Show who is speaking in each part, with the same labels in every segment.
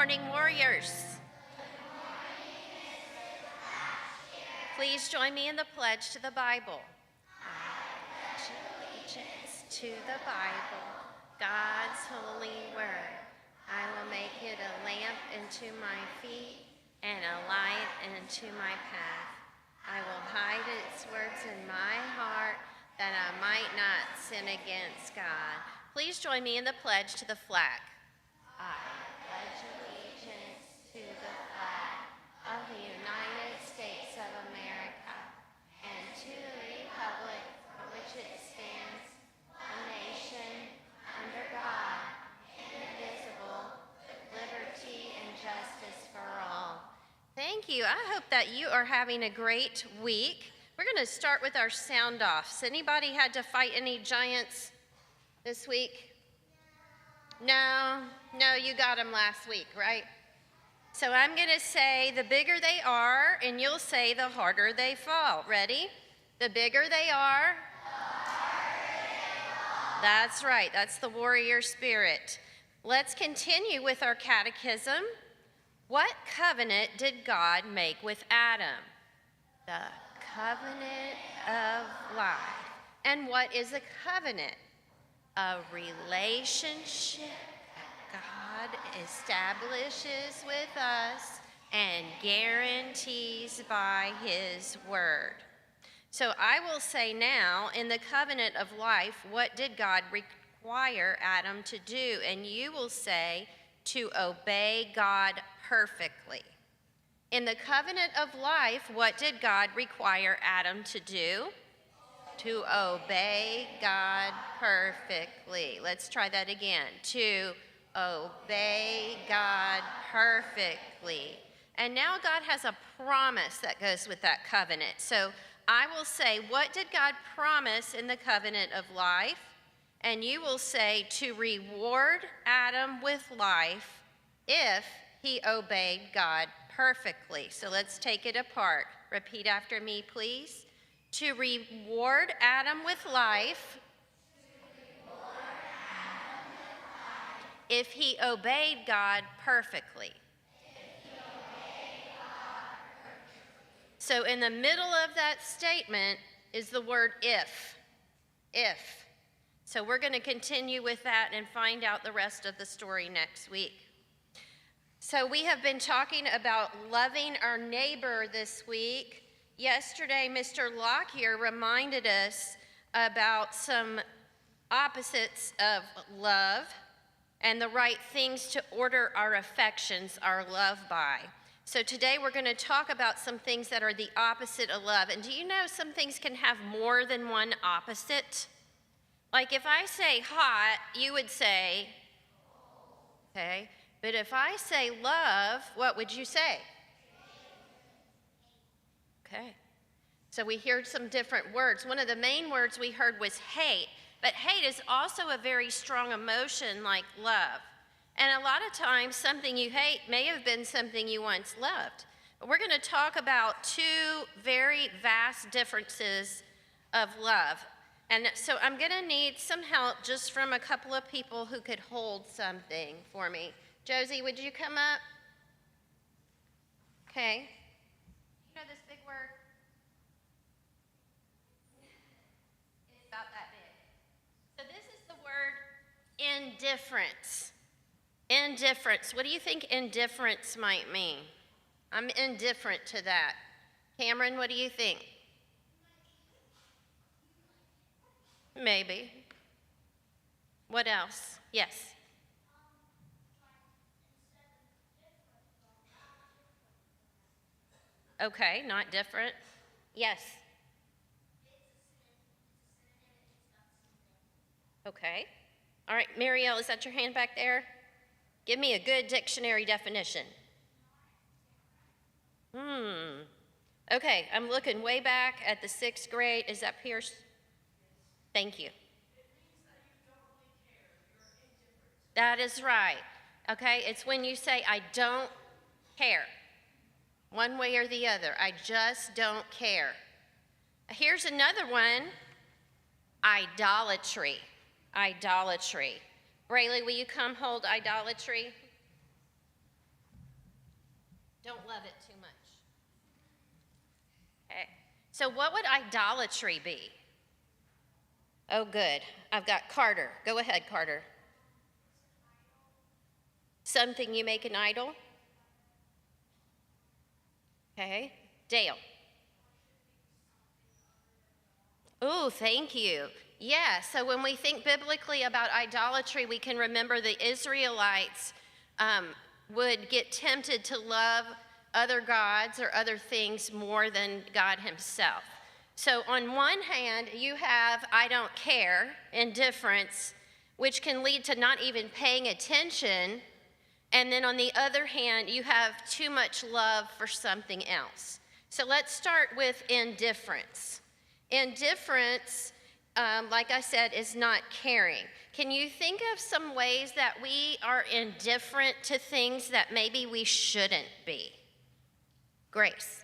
Speaker 1: morning, warriors. Please join me in the pledge to the Bible. I pledge allegiance to the Bible, God's holy word. I will make it a lamp unto my feet and a light unto my path. I will hide its words in my heart that I might not sin against God. Please join me in the pledge to the flag. I pledge allegiance to the flag of the United States of America and to the republic for which it stands, a nation under God, indivisible, with liberty and justice for all. Thank you. I hope that you are having a great week. We're going to start with our sound offs. Anybody had to fight any giants this week? No, you got them last week, right? So I'm going to say the bigger they are, and you'll say the harder they fall. Ready? The bigger they are. The harder they fall. That's right. That's the warrior spirit. Let's continue with our catechism. What covenant did God make with Adam? The covenant of life. And what is a covenant? A relationship that God establishes with us and guarantees by his word. So I will say now, in the covenant of life, what did God require Adam to do? And you will say, to obey God perfectly. In the covenant of life, what did God require Adam to do? To obey God perfectly. Let's try that again. To obey God perfectly. And now God has a promise that goes with that covenant. So I will say, what did God promise in the covenant of life? And you will say, to reward Adam with life if he obeyed God perfectly. So let's take it apart. Repeat after me, please. To reward Adam with life if he obeyed God perfectly. So in the middle of that statement is the word if. If. So we're going to continue with that and find out the rest of the story next week. So we have been talking about loving our neighbor this week. Yesterday, Mr. Lockyer reminded us about some opposites of love and the right things to order our affections, our love by. So today we're going to talk about some things that are the opposite of love. And do you know some things can have more than one opposite? Like if I say hot, you would say, okay. But if I say love, what would you say? Okay. So we heard some different words. One of the main words we heard was hate. But hate is also a very strong emotion like love. And a lot of times something you hate may have been something you once loved. But we're going to talk about two very vast differences of love. And so I'm going to need some help just from a couple of people who could hold something for me. Josie, would you come up? Okay. You know this big word? It's about that big. So this is the word indifference. Indifference. What do you think indifference might mean? I'm indifferent to that. Cameron, what do you think? Maybe. What else? Yes. Okay, not different. Yes. Okay. All right, Marielle, is that your hand back there? Give me a good dictionary definition. Okay, I'm looking way back at the 6th grade. Is that Pierce? Thank you. That is right. Okay, it's when you say, I don't care. One way or the other. I just don't care. Here's another one. Idolatry. Idolatry. Brayley, will you come hold idolatry? Don't love it too much. Okay. So what would idolatry be? Oh, good. I've got Carter. Go ahead, Carter. Something you make an idol? Okay. Dale. Oh, thank you. Yeah, so when we think biblically about idolatry, we can remember the Israelites would get tempted to love other gods or other things more than God himself. So on one hand, you have I don't care, indifference, which can lead to not even paying attention. And then on the other hand, you have too much love for something else. So let's start with indifference. Indifference, like I said, is not caring. Can you think of some ways that we are indifferent to things that maybe we shouldn't be? Grace.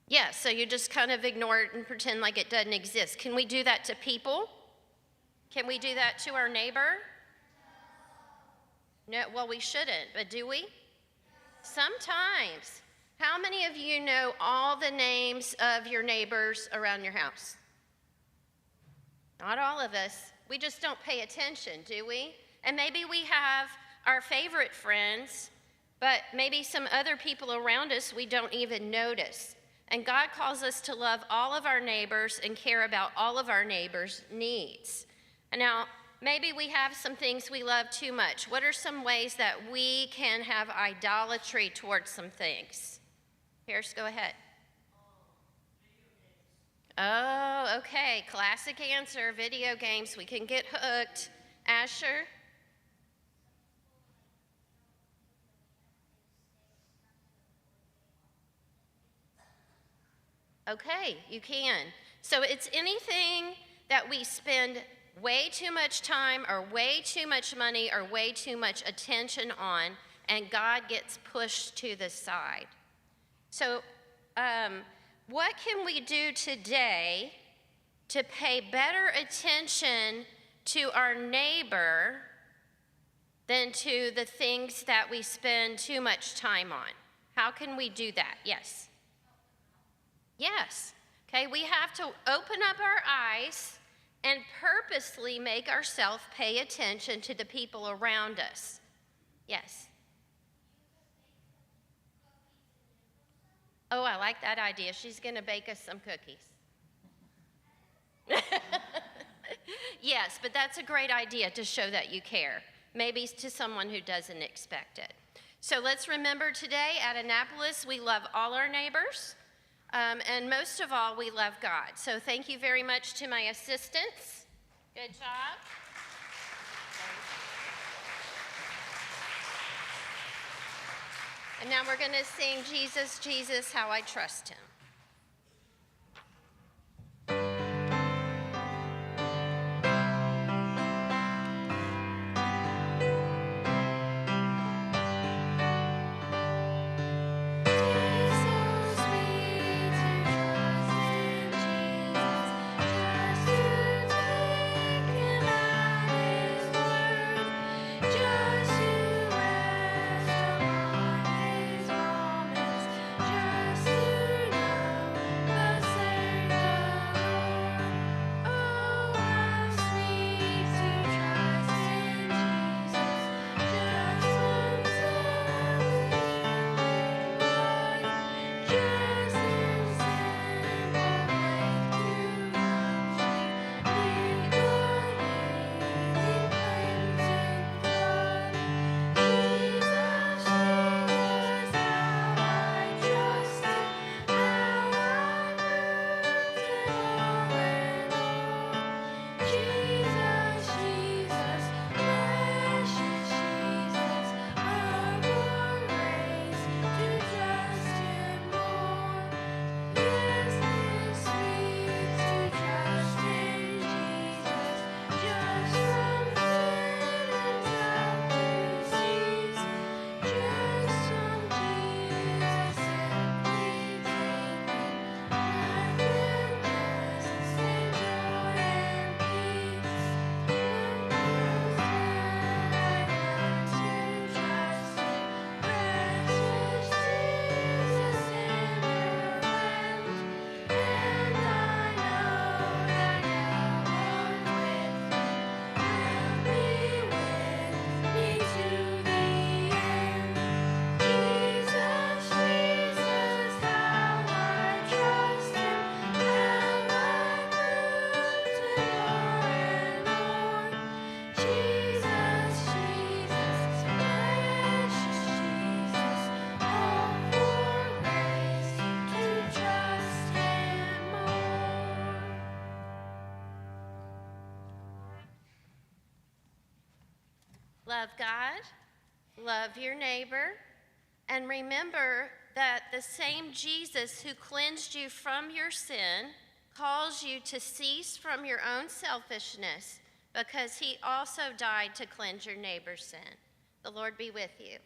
Speaker 1: Yeah, so you just kind of ignore it and pretend like it doesn't exist. Can we do that to people? Can we do that to our neighbor? No, well, we shouldn't, but do we? Sometimes. How many of you know all the names of your neighbors around your house? Not all of us. We just don't pay attention, do we? And maybe we have our favorite friends, but maybe some other people around us we don't even notice. And God calls us to love all of our neighbors and care about all of our neighbors' needs. And now, maybe we have some things we love too much. What are some ways that we can have idolatry towards some things? Pierce, go ahead. Oh, okay. Classic answer, video games. We can get hooked. Asher? Okay, you can. So it's anything that we spend way too much time or way too much money or way too much attention on, and God gets pushed to the side. So what can we do today to pay better attention to our neighbor than to the things that we spend too much time on? How can we do that? Yes. Yes. Okay, we have to open up our eyes and purposely make ourselves pay attention to the people around us. Yes. Oh, I like that idea. She's going to bake us some cookies. Yes, but that's a great idea to show that you care, maybe to someone who doesn't expect it. So let's remember today at Annapolis, we love all our neighbors. And most of all, we love God. So thank you very much to my assistants. Good job. And now we're going to sing Jesus, Jesus, How I Trust Him. love God, love your neighbor, and remember that the same Jesus who cleansed you from your sin calls you to cease from your own selfishness because he also died to cleanse your neighbor's sin. The Lord be with you.